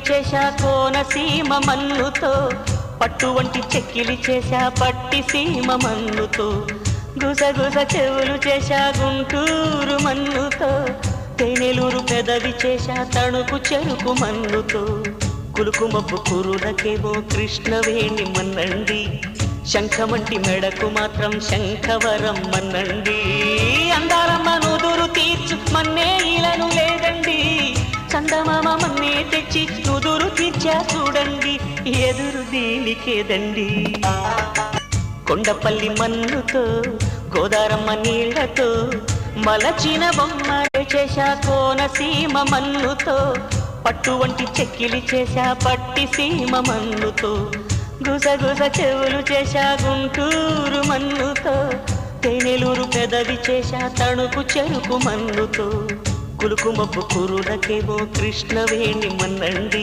చేశా కోనసీమ మన్నుతో, పట్టు వంటి చెక్కిలి చేశా పట్టి సీమ మన్నుతో, గుసగుస చెవులు చేశా గుంటూరు మన్నుతో, తేనెలూరు పెదవి చేశా తణుకు చెరుకు మన్నుతో, కులుకుమబ్బు కురులకేమో కృష్ణవేణి మన్నండి, శంఖమంటి మెడకు మాత్రం శంఖవరం మన్నండి, అందాలమ్మ నుదురు తీర్చు మన్నే ఇలను లేదండి, చందమామ మన్నే తెచ్చి నుదురు తీర్చా చూడండి, ఎదురు దీనికేదండి. కొండపల్లి మన్నుతో గోదారమ్మ నీళ్లతో మలచిన బొమ్మ చేశా కోనసీమ మన్నుతో, పట్టు వంటి చెక్కిలి చేశా పట్టి సీమ మన్నుతో, గుసగుస చెవులు చేశా గుంటూరు మన్నుతో, తేనెలూరు పెదవి చేశా తణుకు చెరుకు మన్నుతో, కులుకుమబ్బు కురులకేమో కృష్ణవేణి మన్నండి.